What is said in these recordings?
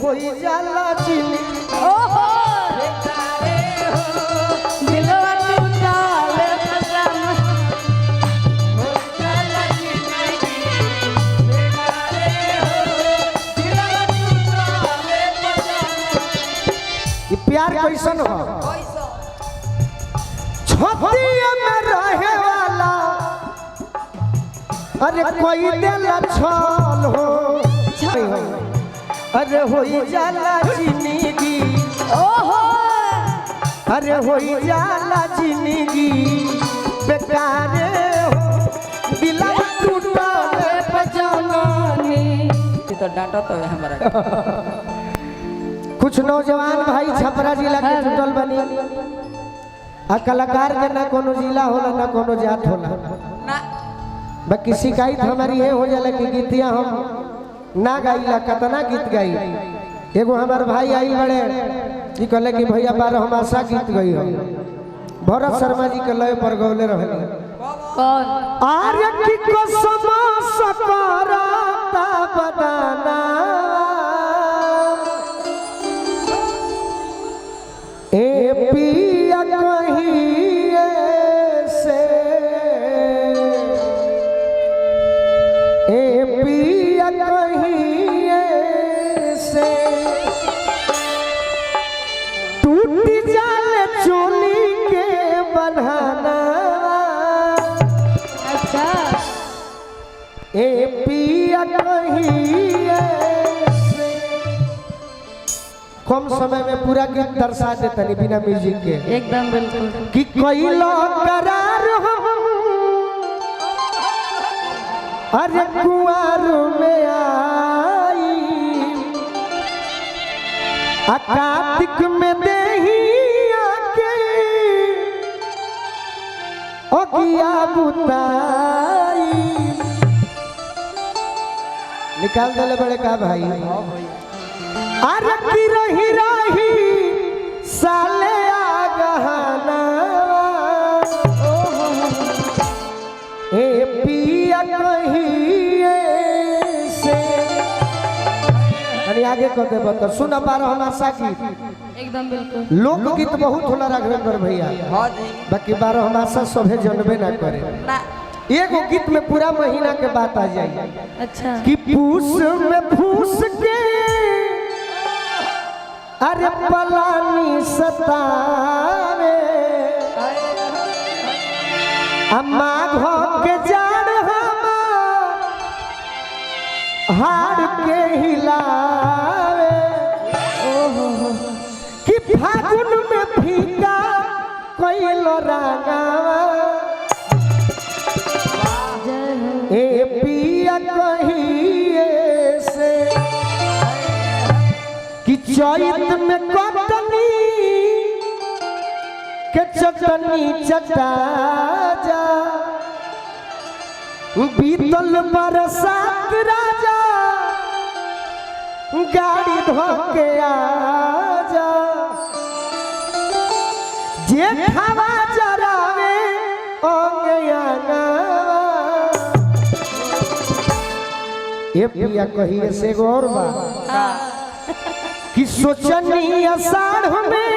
होई जाला चिनी ओहो दिलवा टूटावे कसम ये प्यार कैसन हो छतिया में रहे वाला अरे कोई दिल छल हो अरे होई जाला जिंदगी ओहो अरे होई जाला जिंदगी बेकार हो दिला टूटा बजानी तो डांटो तो हमारा कुछ नौजवान भाई छपरा जिला के जुटल बनी आ कलाकार के ना कोनो जिला होला ना कोनो जात होला ना बाकी शिकायत हमारी ये हो जाला कि गीतिया हम ना गाइला कतना गीत गाई एगो हमार भाई आई बड़े जी कहले कि भैया 12 हम आशा गीत गई हो भरत शर्मा जी के लय पर गौले रहले कौन आर्य की कसम सकराता बदाना ए पिया कहीं से ए पिया कहीं से टूट जाले चोली के बन्हाना अच्छा ए पिया कहीं से कम समय में पूरा गीत दर्शा देता नहीं बिना म्यूजिक के एकदम बिल्कुल कि कैलो करार हम अरे कुआर में आई कार्तिक में देही आके ओकिया बुताई निकाल दे बड़े का भाई अरे की रही रही साले आ गहना ए पिया कहीं से अरे आगे कर दे बता सुन पा रहा हम आशा की एकदम बिल्कुल लोकगीत बहुत होला राघवेंद्र भैया हां जी बाकी 12 हम आशा सभे जनबे ना करे ना एगो गीत में पूरा महीना के बात आ जाए अच्छा कि पूस में फूस के अरे पलानी सतावे अम्मा घोक के जाड़ हमार हाड़ के हिलावे ओहो कि फागुन में फीका कोइलो रागावा ए पिया कहीं से कि चैत में कटनी के चटनी चटा जा बीतल बरसात राजा गाड़ी धोके आ जा जेठावा जरावे ओंगयाना ये पिया कहिए से गौर बा कि सोचनी आषाढ़ में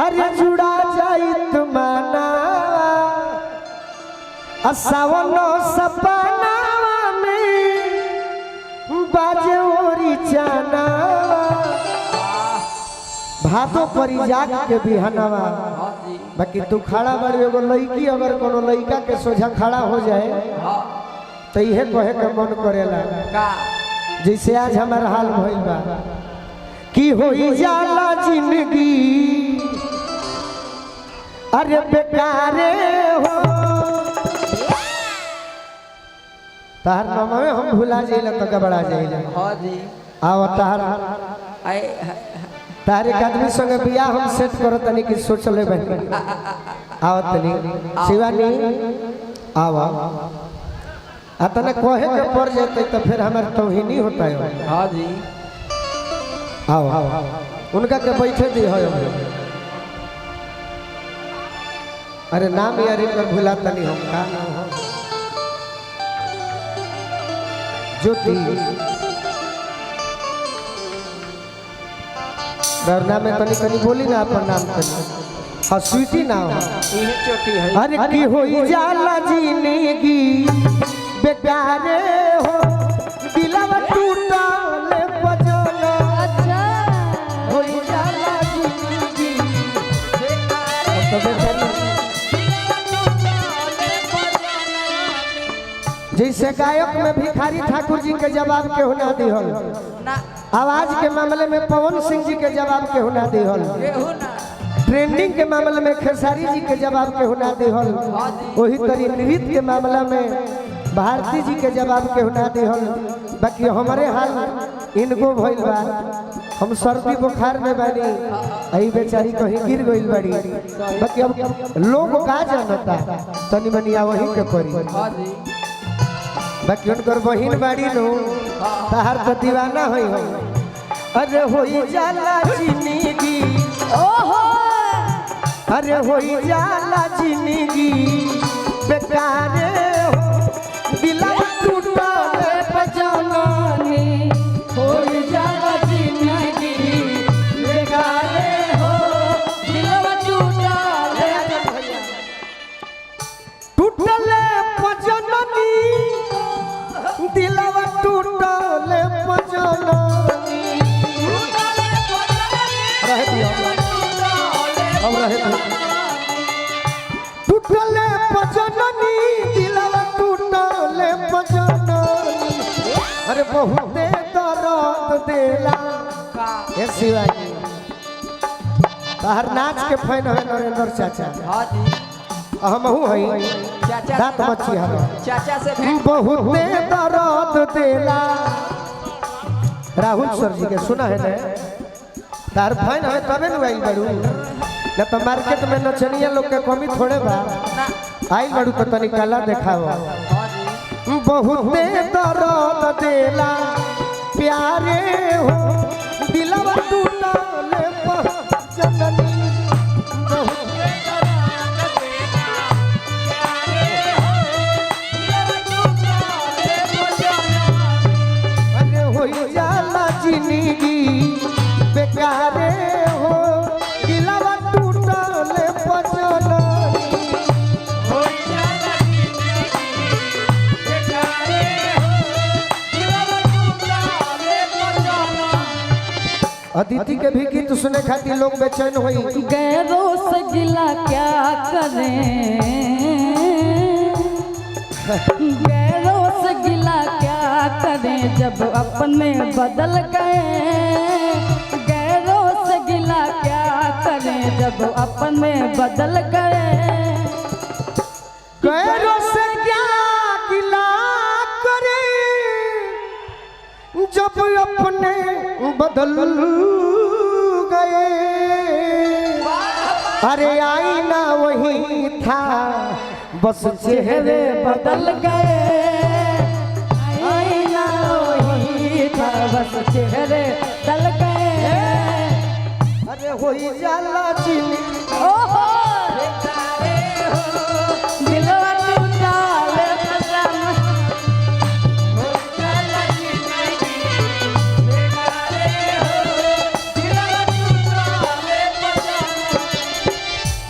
अरे जुड़ा जाई तुमाना सावनो सपना में बाजे ओरी चाना भादो परी जाग के बिहनवा बाकी तू खड़ा बड़ी एगो लड़की अगर कोनो लड़का के सोझा खड़ा हो जाए तो यह कहे के मन करेला जैसे आज हमारा हाल भइल बा कि होई जाला जिंदगी अरे बेकारे हो तार नाम में हम भुला जाइला तो गबड़ा जाइला हां जी आओ तार आए तार एक आदमी संगे बियाह हम सेट करो तनी कि सोच ले बहन आओ तनी शिवानी आओ अतने कहे के पड़ जाते तो फिर हमारे तौहीनी होता है हां जी आओ उनका के बैठे दी हो अरे नाम यार एक भुला तनी हम का नाम हो ज्योति वरना में तनी तनी बोली ना अपन नाम तनी हाँ स्वीटी नाम ये चोटी है अरे की होई जाला जिंदगी बेकारे हो दिलवा टूटल बजल अच्छा होई जाला जिंदगी बेकारे जैसे गायक में भिखारी ठाकुर जी के जवाब के होना दिहल ना आवाज के मामले में पवन सिंह जी के जवाब के होना दिहल केहू ना ट्रेंडिंग के मामले में खेसारी जी के जवाब के होना दिहल वही तरी नृत्य के मामला में भारती जी के जवाब के होना दिहल बाकी हमारे हाल इनको भइल बा हम सर्दी बुखार में बानी आई बेचारी कहीं गिर गइल बाड़ी बाकी अब लोग का जानता तनी मनिया वही के परी हाँ जी बाकी उनकर बहिन बाड़ी नो तहार तो दीवाना होई हो अरे होई जाला जिंदगी ओहो अरे होई जाला जिंदगी बेकारे हो दिलवा टूटल पजवानी होई जाला जिंदगी बेकारे हो दिलवा टूटल टूटल पजननी दिलवा टूटल पजननी रहे दियो अब रहे दियो टूटल पजननी दिलवा टूटल पजननी अरे बहुते दर्द देला ए शिवाजी बाहर नाच के फैन है नरेंद्र चाचा हाँ जी हमहू हई चाचा दांत मच्छी हर चाचा से भेंट बहुते दर्द देला राहुल सर जी के सुना है ना तार फैन है तबे न आई बड़ू न तो मार्केट में नचनिया लोग के कमी थोड़े बा ना आई बड़ू तो तनी कला देखाओ हाँ जी बहुते दर्द देला प्यारे हो दिलवा टूटल जननी बहुते अरे होई जाला जिंदगी बेकारे हो दिलवा टूटल पजननी अदिति के भी गीत सुने खातिर लोग बेचैन होई गैरों से गिला क्या करें गैरों से गिला क्या करें जब अपने बदल गए गैरों से गिला क्या करें जब अपने बदल गए गैरों से क्या गिला करे जब अपने बदल गए अरे आईना वही था बस चेहरे बदल गए आईना वही था बस चेहरे बदल गए अरे होई जाला जिंदगी ओहो दिलवा टूटा ले कसम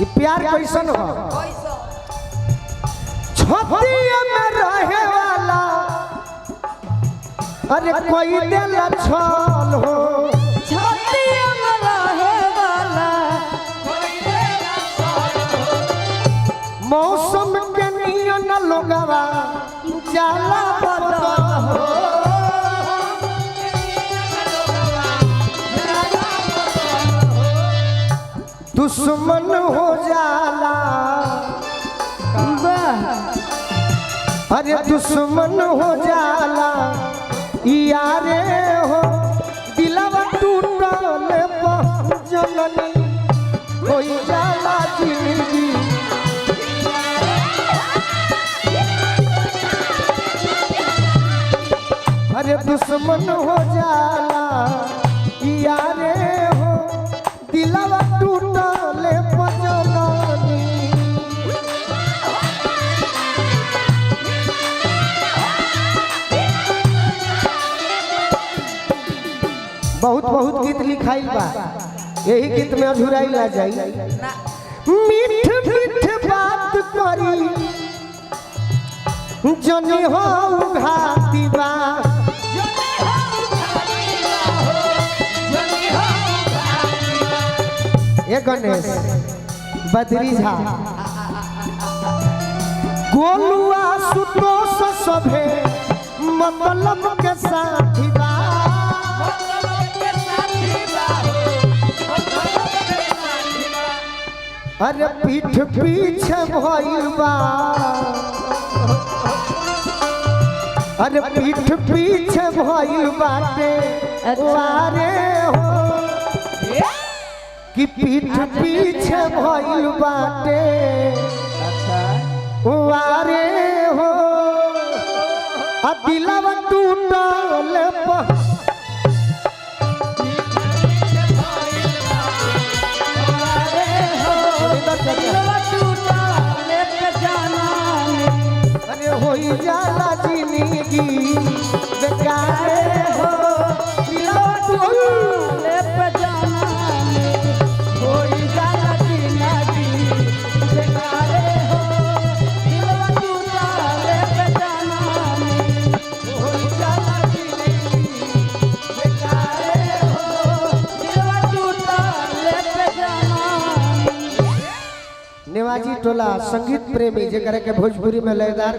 ये प्यार कैसन हो छतिया में रहे वाला अरे कोई दिल छल हो छतिया में रहे वाला मौसम के नियन लोगवा जाला बदल हो दुश्मन हो जाला अरे दुश्मन हो जाला यारे हो दिलवा टूटल जननी होई जाला जिंदगी अरे दुश्मन हो जाला यारे हो दिलवा टूटल जननी बहुत बहुत गीत लिखाइल बा यही गीत में अधूराई ला जाई। ना मीठ मीठ बात करी जनी हो घाती बा। ये गणेश बद्री झा गोलुआ सुतोष सभे मतलब के साथी बा। अरे पीठ पीछे भइल बा। अरे पीठ पीछे भइल बाटे वारे हो कि पीठ पीछे भइल बाटे वारे हो। आ दिलवा टूटल अरे होई जाला जिंदगी बेकार हो। दिलवा टूटल नेवाजी टोला संगीत प्रेमी जेकरा के भोजपुरी में लयदार